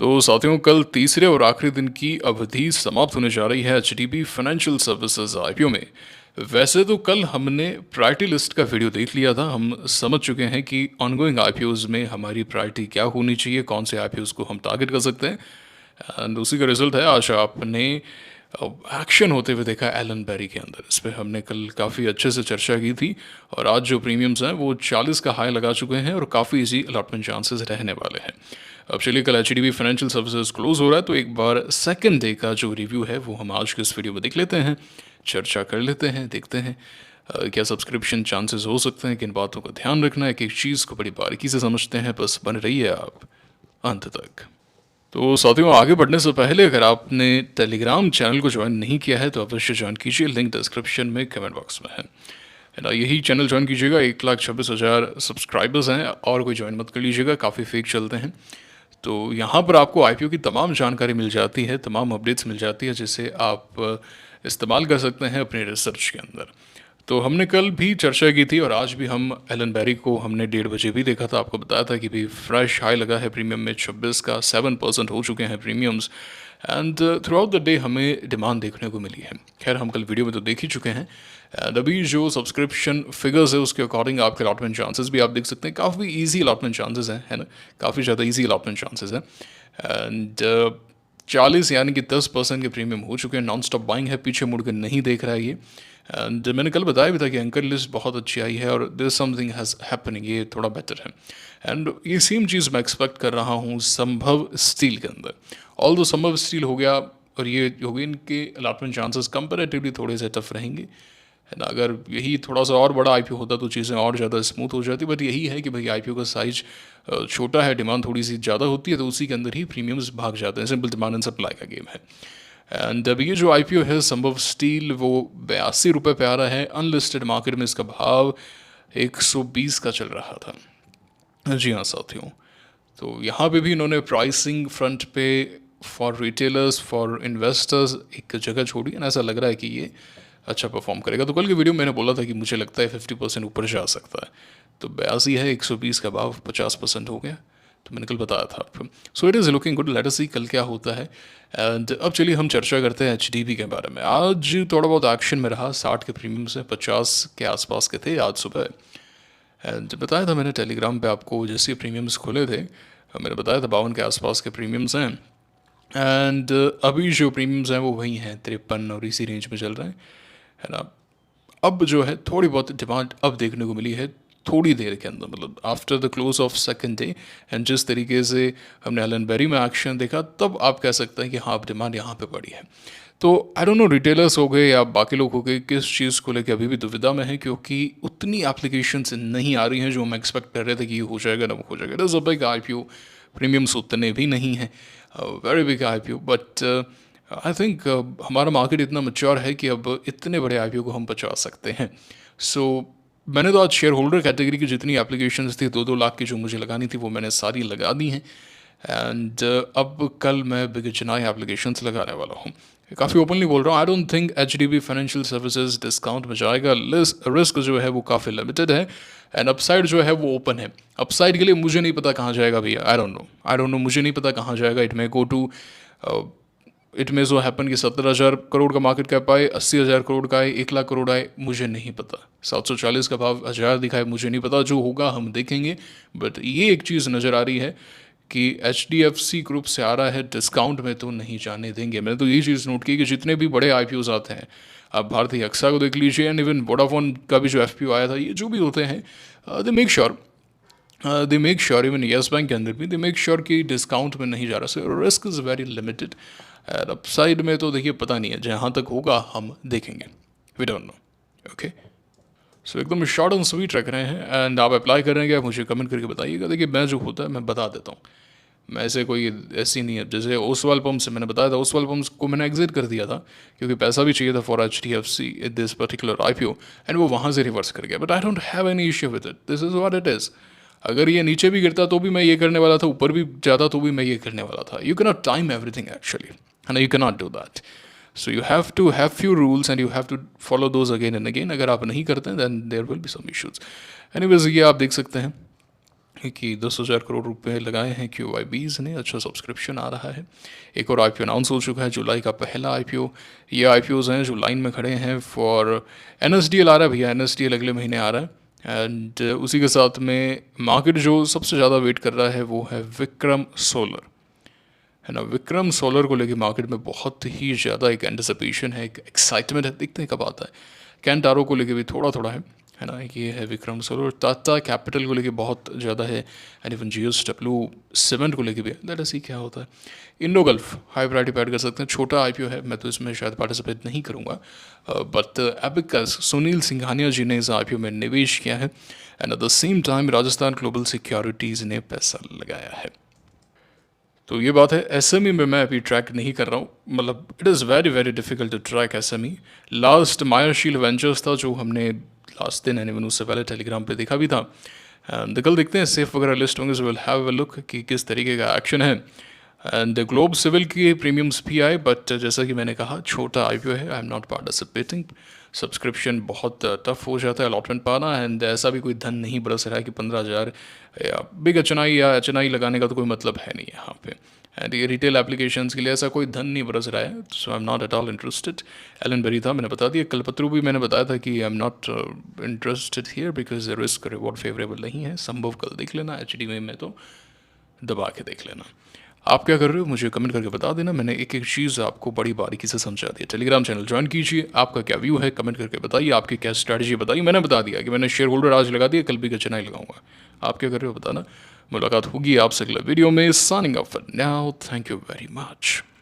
तो साथियों, कल तीसरे और आखिरी दिन की अवधि समाप्त होने जा रही है एचडीबी फाइनेंशियल सर्विसेज आईपीओ में। वैसे तो कल हमने प्रायोरिटी लिस्ट का वीडियो देख लिया था। हम समझ चुके हैं कि ऑनगोइंग आईपीओज में हमारी प्रायोरिटी क्या होनी चाहिए, कौन से आईपीओज को हम टारगेट कर सकते हैं। एंड उसी का रिजल्ट है आज आपने एक्शन होते हुए देखा एलन बेरी के अंदर। इस पर हमने कल काफ़ी अच्छे से चर्चा की थी और आज जो प्रीमियम्स हैं वो 40 का हाई लगा चुके हैं और काफ़ी इजी अलॉटमेंट चांसेस रहने वाले हैं। अब चलिए, कल H D be financial services close हो रहा है तो एक बार सेकंड डे का जो रिव्यू है वो हम आज के इस वीडियो में देख लेते हैं, चर्चा कर लेते हैं, देखते हैं क्या सब्सक्रिप्शन चांसेस हो सकते हैं, किन बातों का ध्यान रखना है, कि एक चीज़ को बड़ी बारीकी से समझते हैं। बस बन रहिए आप अंत तक। तो साथियों, आगे बढ़ने से पहले अगर आपने टेलीग्राम चैनल को ज्वाइन नहीं किया है तो अवश्य ज्वाइन कीजिए, लिंक डिस्क्रिप्शन में कमेंट बॉक्स में है ना। यही चैनल ज्वाइन कीजिएगा। 1,26,000 सब्सक्राइबर्स हैं और कोई ज्वाइन मत कर लीजिएगा, काफ़ी फेक चलते हैं। तो यहाँ पर आपको आईपीओ की तमाम जानकारी मिल जाती है, तमाम अपडेट्स मिल जाती है जिसे आप इस्तेमाल कर सकते हैं अपने रिसर्च के अंदर। तो हमने कल भी चर्चा की थी और आज भी हम एलन बेरी को हमने 1:30 बजे भी देखा था। आपको बताया था कि भी फ्रेश हाई लगा है प्रीमियम में 26 का, 7% हो चुके हैं premiums. And through out the day हमें डिमांड देखने को मिली है। खैर, हम कल वीडियो में तो देख ही चुके हैं। एंड अभी जो सब्सक्रिप्शन फिगर्स है उसके अकॉर्डिंग आपके अलॉटमेंट चांसेस भी आप देख सकते हैं। काफ़ी ईजी अलॉटमेंट चांसेस हैं, है ना, काफ़ी ज़्यादा ईजी अलॉटमेंट चांसेस हैं। एंड 40 यानी कि 10% के प्रीमियम हो चुके हैं। नॉन स्टॉप बाइंग है, पीछे मुड़ के नहीं देख रहा है ये। एंड मैंने कल बताया भी था कि एंकर लिस्ट बहुत अच्छी आई है और दिस समथिंग हैज़ हैपनिंग, ये थोड़ा बेटर है। एंड ये सेम चीज़ मैं एक्सपेक्ट कर रहा हूँ संभव स्टील के अंदर। ऑल दो संभव स्टील हो गया और ये हो गई, इनके अलॉटमेंट चांसेस कंपेरेटिवली थोड़े से टफ रहेंगे, है ना। अगर यही थोड़ा सा और बड़ा आईपीओ होता तो चीज़ें और ज़्यादा स्मूथ हो जाती। बट यही है कि भाई आईपीओ का साइज छोटा है, डिमांड थोड़ी सी ज़्यादा होती है तो उसी के अंदर ही प्रीमियम्स भाग जाते हैं। सिंपल डिमांड एंड सप्लाई का गेम है। एंड अब ये जो आईपीओ है संभव स्टील, वो 82 रुपये पे आ रहा है। अनलिस्टेड मार्केट में इसका भाव 120 का चल रहा था। जी हाँ साथियों, तो यहाँ पे भी इन्होंने प्राइसिंग फ्रंट पे फॉर रिटेलर्स, फॉर इन्वेस्टर्स एक जगह छोड़ी है। ऐसा लग रहा है कि ये अच्छा परफॉर्म करेगा। तो कल की वीडियो में मैंने बोला था कि मुझे लगता है 50% ऊपर जा सकता है। तो 82 है, 120 का भाव 50% हो गया। तो मैंने कल बताया था आपको। So it is looking good, let us see कल क्या होता है। एंड अब चलिए हम चर्चा करते हैं एचडीबी के बारे में। आज थोड़ा बहुत एक्शन में रहा। 60 के प्रीमियम से 50 के आसपास के थे आज सुबह। एंड बताया था मैंने टेलीग्राम पे आपको, जैसे प्रीमियम्स खुले थे मैंने बताया था 52 के आसपास के प्रीमियम्स हैं। एंड अभी जो प्रीमियम्स हैं वो वही हैं, 53 और इसी रेंज में चल रहे हैं, है ना। अब जो है थोड़ी बहुत डिमांड अब देखने को मिली है थोड़ी देर के अंदर, मतलब after the close of second day. And जिस तरीके से हमने एलन बेरी में एक्शन देखा, तब आप कह सकते हैं कि हाँ अब डिमांड यहाँ पे बढ़ी है। तो आई डोंट नो रिटेलर्स हो गए या बाकी लोग हो गए किस चीज़ को लेकर अभी भी दुविधा में है, क्योंकि उतनी एप्लीकेशंस नहीं आ रही हैं जो हम एक्सपेक्ट कर रहे थे कि ये हो जाएगा ना वो हो जाएगा। It is a big IPO, premiums उतने भी नहीं हैं, very big IPO. But I think हमारा मार्केट इतना मैच्योर है कि अब इतने बड़े आईपीओ को हम बचा सकते हैं। सो मैंने तो आज शेयर होल्डर कैटेगरी की जितनी एप्लीकेशंस थी 2-2 लाख की जो मुझे लगानी थी वो मैंने सारी लगा दी हैं। एंड अब कल मैं बिग चेन्नई एप्लीकेशंस लगाने वाला हूँ। काफ़ी ओपनली बोल रहा हूँ, I don't think H D be financial services discount में जाएगा। रिस्क जो है वो काफ़ी लिमिटेड है एंड अपसाइड जो है वो ओपन है। अपसाइड के लिए मुझे नहीं पता कहाँ जाएगा भैया, आई डोंट नो, मुझे नहीं पता कहाँ जाएगा। It may go to, it may जो हैपन कि 17,000 करोड़ का मार्केट कैप आए, 80,000 करोड़ का आए, 1 लाख करोड़ आए, मुझे नहीं पता। 740 का भाव 1000 दिखाए, मुझे नहीं पता। जो होगा हम देखेंगे। बट ये एक चीज़ नज़र आ रही है कि HDFC ग्रुप से आ रहा है डिस्काउंट में, तो नहीं जाने देंगे। मैंने तो यही चीज़ नोट की कि जितने भी बड़े IPOs आते हैं, आप भारतीय एक्सा को देख लीजिए एंड इवन वोडाफोन का भी जो FPO आया था, ये जो भी होते हैं they make sure even yes bank के अंदर भी दे मेक श्योर कि डिस्काउंट में नहीं जा रहा। So risk is very limited. Upside में तो देखिए पता नहीं है, जहाँ तक होगा हम देखेंगे, वी डोंट नो। ओके, सो एकदम शॉर्ट एंड स्वीट रख रहे हैं एंड आप अप्लाई कर रहे हैं क्या, मुझे कमेंट करके बताइएगा। देखिए मैं जो होता है मैं बता देता हूँ, मैं ऐसे कोई ऐसी नहीं है। जैसे ओसवाल पम्प से मैंने बताया था, ओसवाल पम्प्स को मैंने एग्जिट कर दिया था क्योंकि पैसा भी चाहिए था for HDFC this particular IPO and वो वहाँ से रिवर्स कर गया। But I don't have any issue with it, this is what it is. अगर ये नीचे भी गिरता तो भी मैं ये करने वाला था, ऊपर भी जाता तो भी मैं ये करने वाला था। You can not time everything actually, है ना, you can not do that. So you have to have few rules and you have to follow those again and again. अगर आप नहीं करते हैं then there will be some issues. Anyways ये आप देख सकते हैं कि 10,000 करोड़ रुपए लगाए हैं QIBs ने, अच्छा सब्सक्रिप्शन आ रहा है। एक और आईपीओ अनाउंस हो चुका है, जुलाई का पहला आईपीओ। ये आईपीओज हैं जो लाइन में खड़े हैं फॉर NSDL आ रहा है भैया, NSDL अगले महीने आ रहा है। एंड उसी के साथ में मार्केट जो सबसे ज़्यादा वेट कर रहा है वो है विक्रम सोलर, है ना। विक्रम सोलर को लेके मार्केट में बहुत ही ज़्यादा एक एंटिसिपेशन है, एक एक्साइटमेंट है, देखते हैं कब आता है। कैंटारो को लेके भी थोड़ा थोड़ा है ना। ये है विक्रम सोलर। टाटा कैपिटल को लेके बहुत ज़्यादा है, एंड इवन GSW सीमेंट को लेके भी है। लेट अस सी क्या होता है। इंडो गल्फ हाई प्रायोरिटी पे ऐड कर सकते हैं, छोटा आईपीओ है, मैं तो इसमें शायद पार्टिसिपेट नहीं करूँगा, बट एबिकस सुनील सिंघानिया जी ने इस आईपीओ में निवेश किया है, and at the same time Rajasthan global securities ने पैसा लगाया है। तो ये बात है। SME में मैं अभी ट्रैक नहीं कर रहा हूँ, मतलब it is very very difficult to track SME। Last Mayasheel ventures था जो हमने लास्ट दिन एनी उससे पहले टेलीग्राम पे देखा भी था। कल देखते हैं सेफ वगैरह लिस्ट होंगे, so will have a look कि किस तरीके का एक्शन है। एंड ग्लोब सिविल की प्रीमियम्स भी आए, बट जैसा कि मैंने कहा छोटा आईपीओ है, आई एम नॉट पार्टिसिपेटिंग। सब्सक्रिप्शन बहुत टफ हो जाता है अलॉटमेंट पाना, एंड ऐसा भी कोई धन नहीं बरस रहा है कि 15,000 या बिग HNI या HNI लगाने का तो कोई मतलब है नहीं यहाँ पे। एंड ये रिटेल एप्लीकेशंस के लिए ऐसा कोई धन नहीं बरस रहा है, so I am not at all interested. Alan Berry था, मैंने बता दिया। कलपत्रु भी मैंने बताया था कि आई am not interested here because risk reward favourable नहीं है। संभव कल देख लेना, HDB में तो दबा के देख लेना। आप क्या कर रहे हो मुझे कमेंट करके बता देना, मैंने एक एक चीज़ आपको बड़ी बारीकी से समझा दी है। टेलीग्राम चैनल ज्वाइन कीजिए, आपका क्या व्यू है कमेंट करके बताइए, आपकी क्या स्ट्रैटेजी बताइए। मैंने बता दिया कि मैंने शेयर होल्डर आज लगा दिया, कल भी HNI लगाऊंगा। आप क्या कर रहे हो बताना। मुलाकात होगी आपसे अगले वीडियो में। Signing off for now, thank you very much.